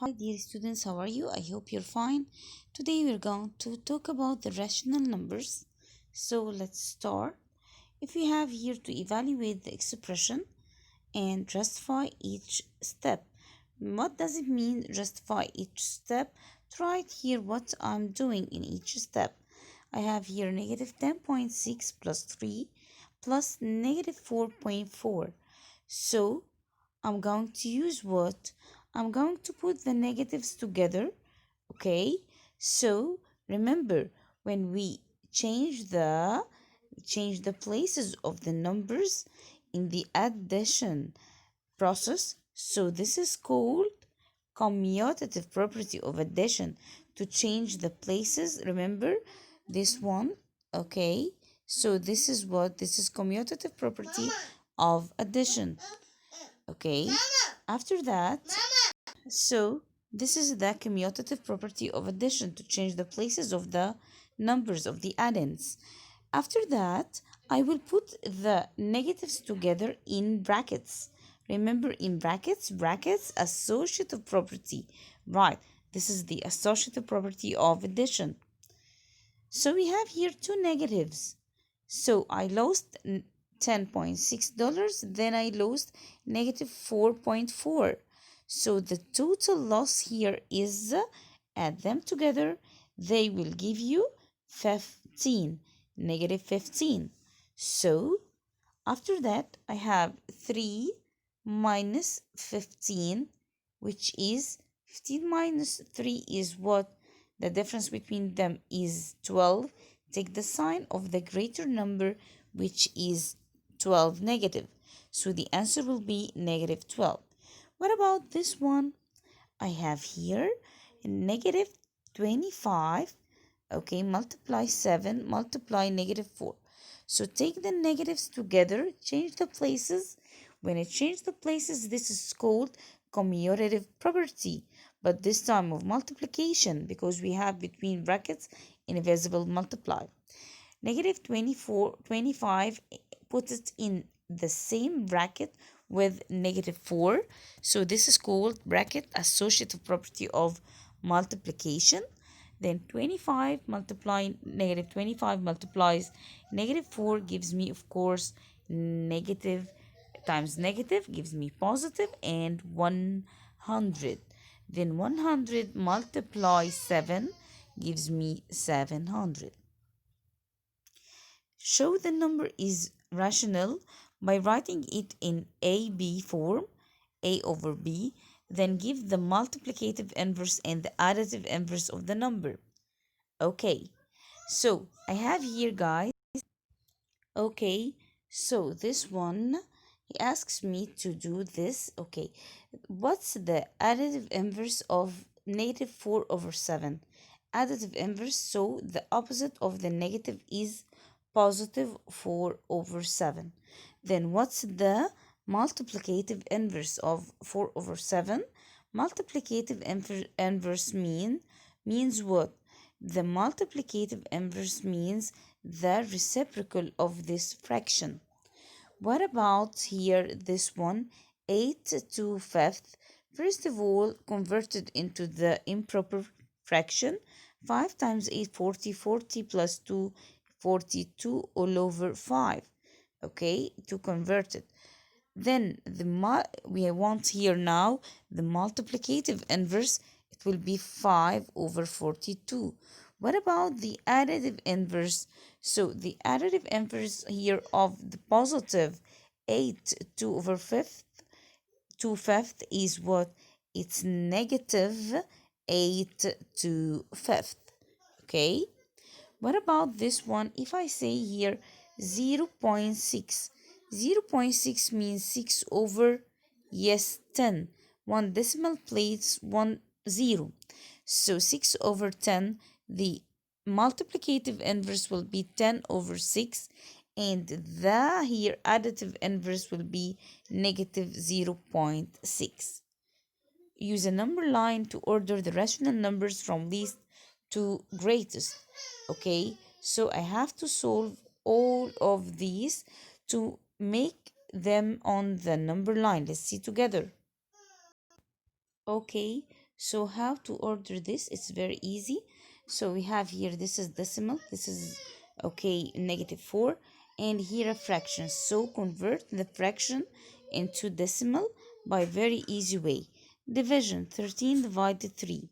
Hi dear students, how are you? I hope you're fine. Today we're going to talk about the rational numbers. So let's start. If we have here to evaluate the expression and justify each step. What does it mean justify each step? Try it here what I'm doing in each step. I have here negative 10.6 plus 3 plus negative 4.4. So I'm going to use what? I'm going to put the negatives together, okay? So remember, when we change the places of the numbers in the addition process, so this is called commutative property of addition. To change the places, remember this one, okay? So this is commutative property of addition. Okay, after that, so this is the commutative property of addition to change the places of the numbers of the addends. After that, I will put the negatives together in brackets. Remember, in brackets, associative property. Right, this is the associative property of addition. So we have here two negatives. So I lost $10.6, then I lost negative 4.4. So the total loss here is, add them together, they will give you 15, negative 15. So after that, I have 3 minus 15, which is 15 minus 3 is what? The difference between them is 12. Take the sign of the greater number, which is 12 negative. So the answer will be negative 12. What about this one? I have here negative 25. Okay, multiply 7, multiply negative 4. So take the negatives together, change the places. When I change the places, this is called commutative property, but this time of multiplication, because we have between brackets invisible multiply. Negative 24, 25, put it in the same bracket with negative 4. So this is called bracket associative property of multiplication. Then 25 multiplying negative 25 multiplies negative 4 gives me, of course, negative times negative gives me positive, and 100. Then 100 multiply 7 gives me 700. Show the number is rational by writing it in AB form, A over B, then give the multiplicative inverse and the additive inverse of the number. Okay, so I have here, guys. Okay, so this one, he asks me to do this. Okay, what's the additive inverse of negative 4 over 7? Additive inverse, so the opposite of the negative is positive 4 over 7. Then what's the multiplicative inverse of 4 over 7? Multiplicative inverse means what? The multiplicative inverse means the reciprocal of this fraction. What about here, this one, 8 to 5th? First of all, converted into the improper fraction. 5 times 8, 40, 40 plus 2, 42 all over 5. Okay, to convert it. Then we want here now the multiplicative inverse. It will be 5 over 42. What about the additive inverse? So the additive inverse here of the positive 8 2 over 5th to 5th is what? It's negative 8 to 5th. Okay? What about this one? If I say here 0 0.6, 0 0.6 means 6 over, yes, 10. One decimal place, 1 0. So 6 over 10, the multiplicative inverse will be 10 over 6, and the here additive inverse will be negative 0 0.6. Use a number line to order the rational numbers from least to greatest. Okay, so I have to solve all of these to make them on the number line. Let's see together. Okay, So how to order this? It's very easy. So we have here, this is decimal, this is okay, -4, and here a fraction. So convert the fraction into decimal by very easy way. Division, 13 divided 3.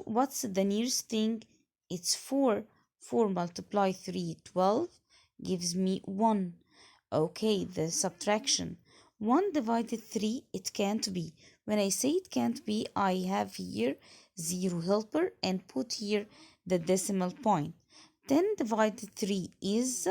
What's the nearest thing? It's 4. 4 multiply 3, 12, gives me 1. Okay, the subtraction. 1 divided 3, it can't be. When I say it can't be, I have here 0 helper and put here the decimal point. 10 divided 3 is,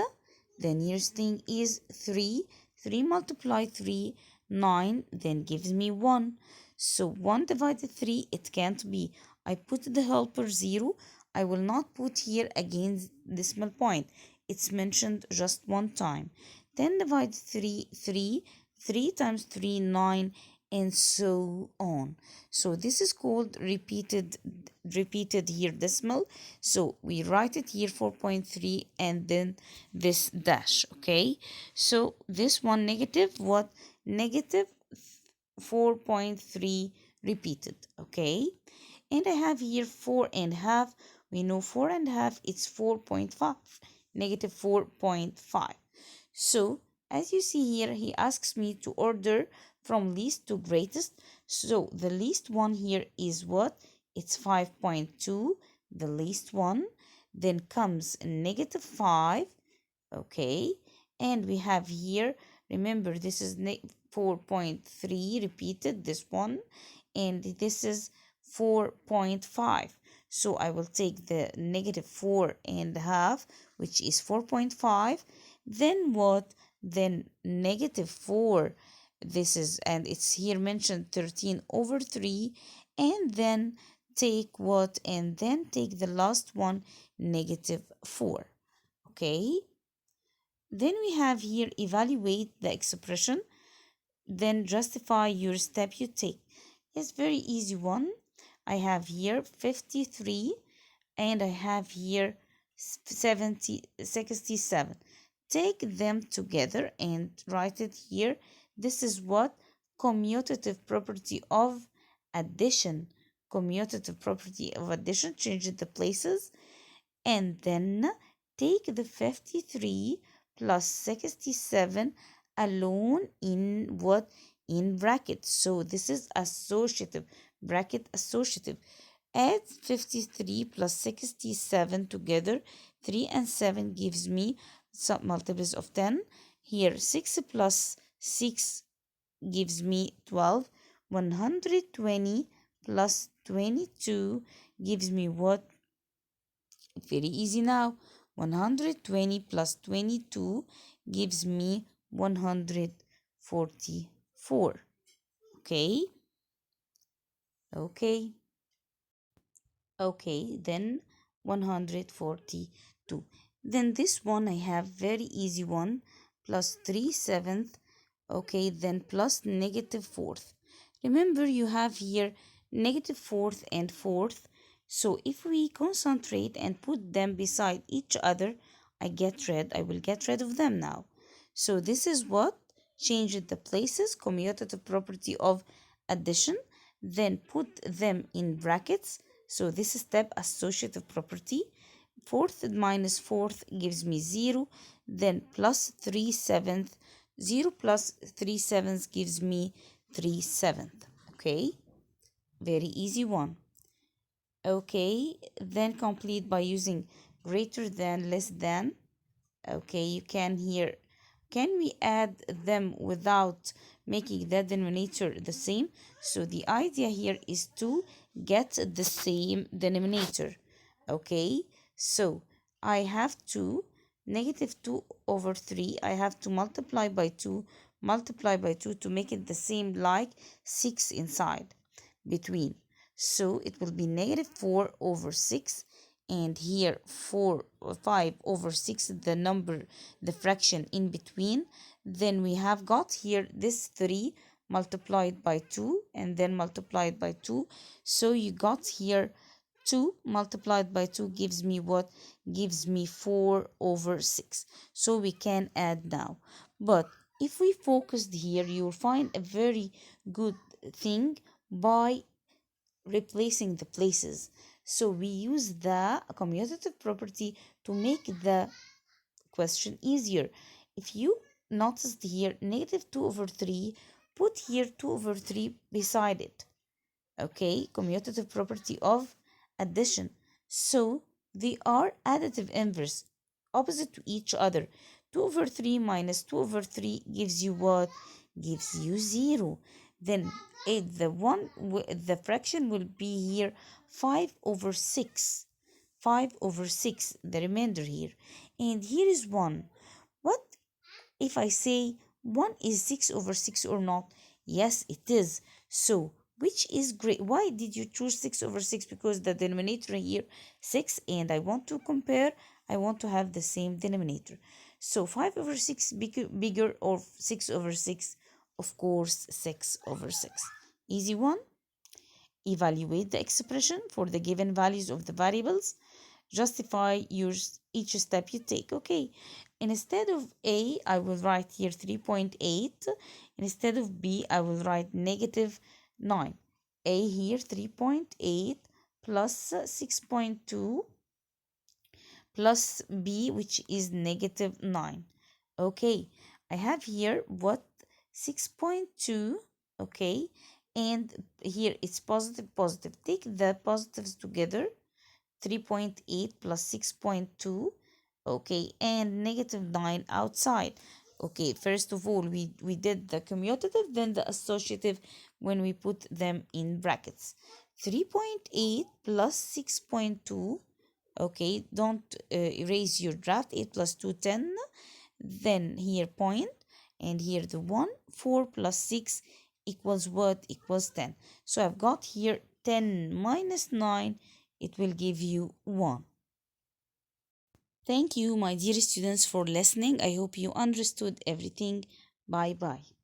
the nearest thing is 3. 3 multiply 3, 9, then gives me 1. So 1 divided 3, it can't be. I put the helper 0. I will not put here again decimal point. It's mentioned just one time. 10 divided 3, 3. 3 times 3, 9, and so on. So this is called repeated here decimal. So we write it here 4.3 and then this dash, okay? So this one negative, what? Negative 4.3 repeated, okay? And I have here 4.5. We know 4.5, it's 4.5, negative 4.5. So as you see here, he asks me to order from least to greatest. So the least one here is what? It's 5.2, the least one. Then comes -5, okay? And we have here, remember this is 4.3 repeated, this one, and this is 4.5. So I will take the -4.5, which is 4.5. Then what? Then -4. This is, and it's here mentioned 13 over 3. And then take what? And then take the last one, -4. Okay? Then we have here evaluate the expression, then justify your step you take. It's very easy one. I have here 53 and I have here 67. Take them together and write it here. This is what? Commutative property of addition. Commutative property of addition, change the places. And then take the 53 plus 67 alone in what? In brackets. So this is associative, bracket associative. Add 53 plus 67 together. 3 and 7 gives me some multiples of 10. Here 6 plus 6 gives me 12. 120 plus 22 gives me what? Very easy now. 120 plus 22 gives me 144. Okay? Okay. Okay, then 142. Then this one I have very easy one, plus 3/7. Okay, then plus -4th. Remember you have here -4th and 4th. So if we concentrate and put them beside each other, I will get rid of them now. So this is what? Change the places, commutative property of addition, then put them in brackets. So this step, associative property. 4th minus 4th gives me 0, then plus 3/7. 0 plus 3/7 gives me 3/7. Okay, very easy one. Okay, then complete by using greater than, less than. Okay, you can here, can we add them without making the denominator the same? So the idea here is to get the same denominator. Okay, so I have to -2 over 3. I have to multiply by 2, to make it the same, like 6 inside between. So it will be -4 over 6, and here 4 or 5 over 6, the number, the fraction in between. Then we have got here this 3 multiplied by 2 and then multiplied by 2. So you got here 2 multiplied by 2 gives me what? Gives me 4 over 6. So we can add now. But if we focused here, you'll find a very good thing by replacing the places. So we use the commutative property to make the question easier. If you noticed here, negative 2 over 3, put here 2 over 3 beside it. Okay, commutative property of addition. So they are additive inverse, opposite to each other. 2 over 3 minus 2 over 3 gives you what? Gives you 0. Then the fraction will be here 5 over 6. 5 over 6, the remainder here. And here is 1. What if I say 1 is 6 over 6 or not? Yes, it is. So, which is great? Why did you choose 6 over 6? Because the denominator here 6, and I want to compare. I want to have the same denominator. So 5 over 6 bigger or 6 over 6? Of course, 6 over 6. Easy one. Evaluate the expression for the given values of the variables. Justify each step you take. Okay, instead of A, I will write here 3.8. Instead of B, I will write negative 9. A here 3.8 plus 6.2 plus B, which is negative 9. Okay, I have here what? 6.2. Okay, and here it's positive, positive. Take the positives together. 3.8 plus 6.2. Okay, and negative 9 outside. Okay, first of all, we did the commutative, then the associative when we put them in brackets. 3.8 plus 6.2. Okay, don't erase your draft. 8 plus 2, 10. Then here point, and here the 1. 4 plus 6 equals what? Equals 10. So I've got here 10 minus 9. It will give you 1. Thank you, my dear students, for listening. I hope you understood everything. Bye bye.